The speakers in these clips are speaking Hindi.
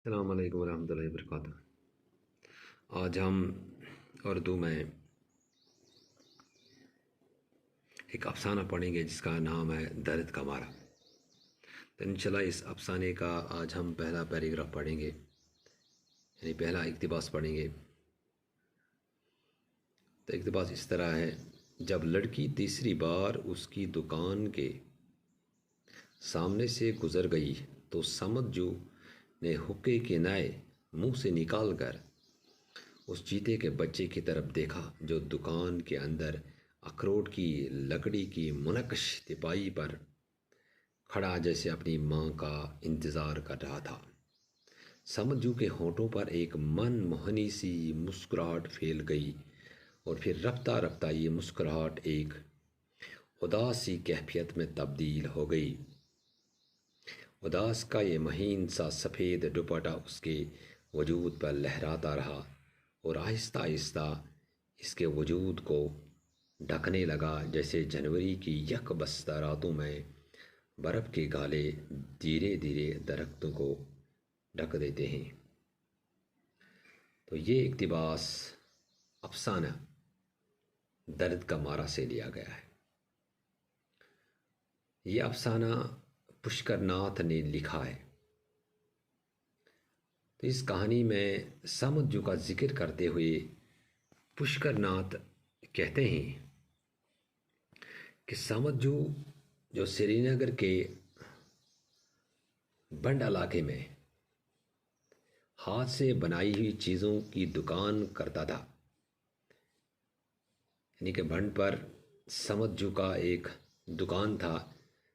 अस्सलाम वालेकुम रहमतुल्लाहि व बरकातुहू। आज हम उर्दू में एक अफ़साना पढ़ेंगे जिसका नाम है दर्द का मारा। तो इंशाल्लाह इस अफ़साने का आज हम पहला पैराग्राफ पढ़ेंगे, यानी पहला इक़्तिबास पढ़ेंगे। तो इक़्तिबास इस तरह है। जब लड़की तीसरी बार उसकी दुकान के सामने से गुज़र गई तो समझू ने हुक्के के नए मुंह से निकाल कर उस चीते के बच्चे की तरफ देखा जो दुकान के अंदर अखरोट की लकड़ी की मुनक्कश तिपाई पर खड़ा जैसे अपनी माँ का इंतज़ार कर रहा था। समझू के होठों पर एक मनमोहनी सी मुस्कुराहट फैल गई और फिर रफ्ता रफ्ता ये मुस्कुराहट एक उदास सी कैफियत में तब्दील हो गई। उदास का ये महीन सा सफ़ेद दुपट्टा उसके वजूद पर लहराता रहा और आहिस्ता आहिस्ता इसके वजूद को ढकने लगा जैसे जनवरी की यकबस्ता रातों में बर्फ़ के गाले धीरे धीरे दरख्तों को ढक देते हैं। तो ये इक़्तिबास अफ़साना दर्द का मारा से लिया गया है। ये अफ़साना पुष्कर नाथ ने लिखा है। तो इस कहानी में समझू का जिक्र करते हुए पुष्कर नाथ कहते हैं कि समझू जो श्रीनगर के बंड इलाके में हाथ से बनाई हुई चीज़ों की दुकान करता था, यानी कि भंड पर समझू का एक दुकान था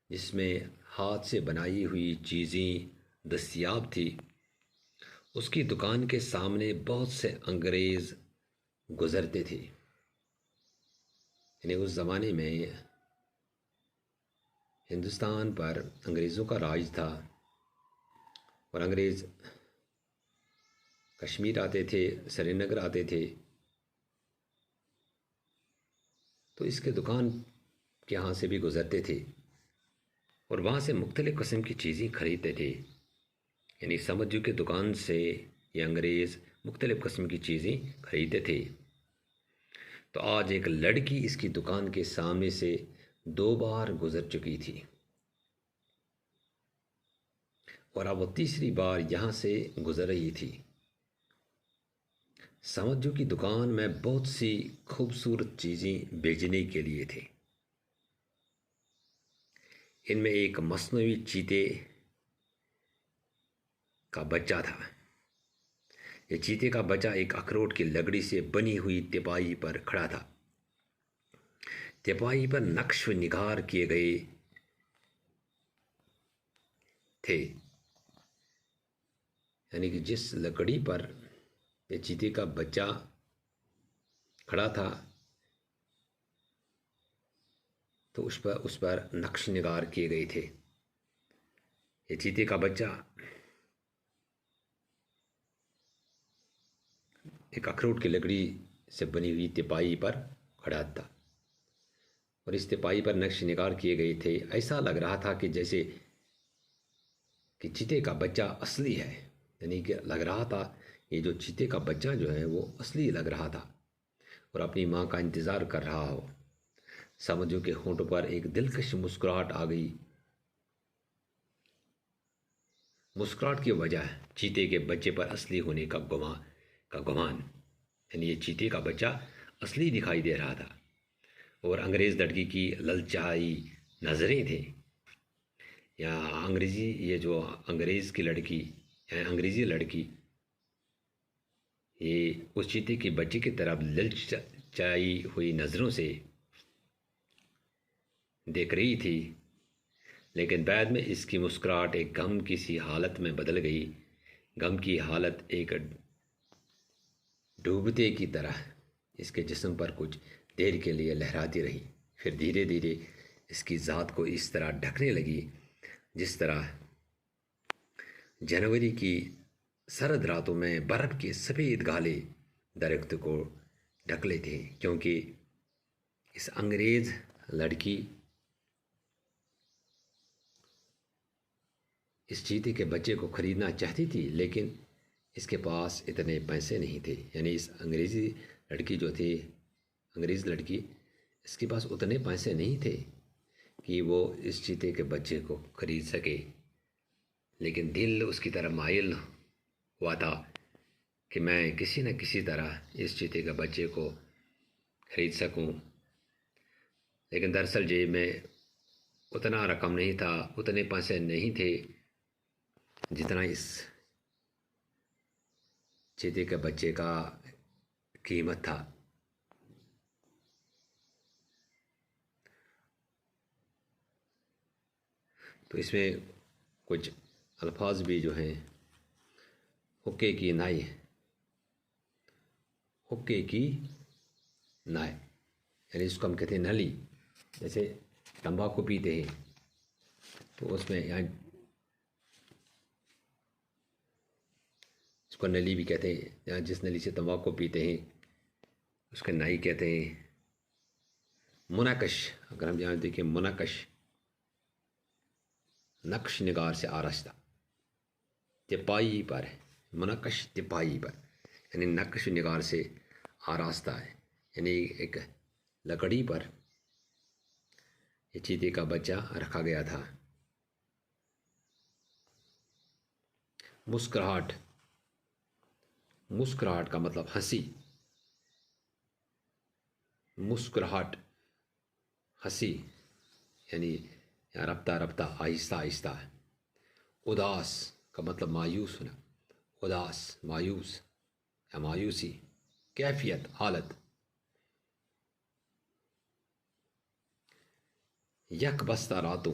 जिसमें हाथ से बनाई हुई चीज़ें दस्तयाब थी। उसकी दुकान के सामने बहुत से अंग्रेज़ गुज़रते थे। यानी उस ज़माने में हिंदुस्तान पर अंग्रेज़ों का राज था और अंग्रेज़ कश्मीर आते थे, श्रीनगर आते थे। तो इसके दुकान के यहाँ से भी गुज़रते थे और वहाँ से मुख्तलिफ़ किस्म की चीज़ें ख़रीदते थे। यानी समझू के दुकान से ये अंग्रेज़ मुख्तलिफ़ किस्म की चीज़ें ख़रीदते थे। तो आज एक लड़की इसकी दुकान के सामने से 2 बार गुज़र चुकी थी और अब वो तीसरी बार यहाँ से गुज़र रही थी। समझू की दुकान में बहुत सी खूबसूरत चीज़ें बेचने के लिए थे। इनमें एक मस्नवी चीते का बच्चा था। ये चीते का बच्चा एक अखरोट की लकड़ी से बनी हुई तिपाई पर खड़ा था। तिपाई पर नक्श निगार किए गए थे, यानी कि जिस लकड़ी पर ये चीते का बच्चा खड़ा था तो उस पर नक्श निगार किए गए थे। ये चीते का बच्चा एक अखरोट की लकड़ी से बनी हुई तिपाई पर खड़ा था और इस तिपाई पर नक्श निगार किए गए थे। ऐसा लग रहा था कि जैसे कि चीते का बच्चा असली है, यानी कि लग रहा था ये जो चीते का बच्चा जो है वो असली लग रहा था और अपनी माँ का इंतज़ार कर रहा हो। समझू के होंठों पर एक दिलकश मुस्कुराहट आ गई। मुस्कुराहट की वजह चीते के बच्चे पर असली होने का गुमान, यानी ये चीते का बच्चा असली दिखाई दे रहा था और अंग्रेज़ लड़की की ललचाई नज़रें थी। या अंग्रेज़ी ये जो अंग्रेज़ की लड़की या अंग्रेज़ी लड़की ये उस चीते के बच्चे की तरफ ललचाई हुई नज़रों से देख रही थी, लेकिन बाद में इसकी मुस्कुराहट एक गम की सी हालत में बदल गई। गम की हालत एक डूबते की तरह इसके जिस्म पर कुछ देर के लिए लहराती रही, फिर धीरे धीरे इसकी ज़ात को इस तरह ढकने लगी जिस तरह जनवरी की सर्द रातों में बर्फ़ के सफ़ेद गाले दरख्त को ढक लेते हैं, क्योंकि इस अंग्रेज़ लड़की इस चीते के बच्चे को ख़रीदना चाहती थी, लेकिन इसके पास इतने पैसे नहीं थे। यानी इस अंग्रेज़ी लड़की जो थी, अंग्रेज़ लड़की, इसके पास उतने पैसे नहीं थे कि वो इस चीते के बच्चे को ख़रीद सके। लेकिन दिल उसकी तरफ माइल हुआ था कि मैं किसी न किसी तरह इस चीते के बच्चे को ख़रीद सकूं। लेकिन दरअसल जेब में उतना रकम नहीं था, उतने पैसे नहीं थे जितना इस चीते के बच्चे का कीमत था। तो इसमें कुछ अल्फाज भी जो हैं, हुक्के की नाई, हुक्के की नाई, यानी इसको हम कहते हैं नली। जैसे तंबाकू पीते हैं तो उसमें यहाँ इसको नली भी कहते हैं। यहाँ जिस नली से तंबाकू पीते हैं उसके नाई कहते हैं। मुनाकश, अगर हम यहाँ देखें, मुनाकश नक्श निगार से आरास्ता, तिपाही पर, मुनाकश तिपाही पर, यानी नक्श निगार से आरास्ता है, यानी एक लकड़ी पर ये चीते का बच्चा रखा गया था। मुस्कुराहट, मुस्कुराहट का मतलब हंसी, मुस्कुराहट हंसी, यानी रफ्ता रफ्ता, आहिस्ता आहिस्ता। उदास का मतलब मायूस होना, उदास, मायूस या मायूसी, कैफियत, हालत। यक बस्ता रातों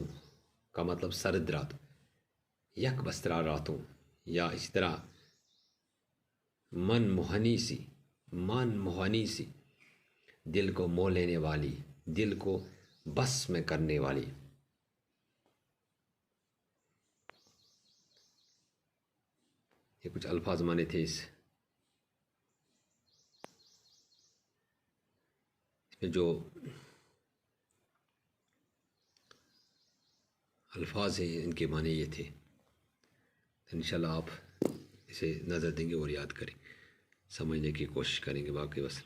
का मतलब सर्द रातों, यक बस्ता रातों, या इसी तरह मन मोहनी सी, मन मोहनी सी, दिल को मोह लेने वाली, दिल को बस में करने वाली। ये कुछ अल्फाज माने थे इसमें जो अल्फाज हैं इनके माने ये थे। इंशाल्लाह आप इसे नज़र देंगे और याद करें, समझने की कोशिश करेंगे। बाकी बस।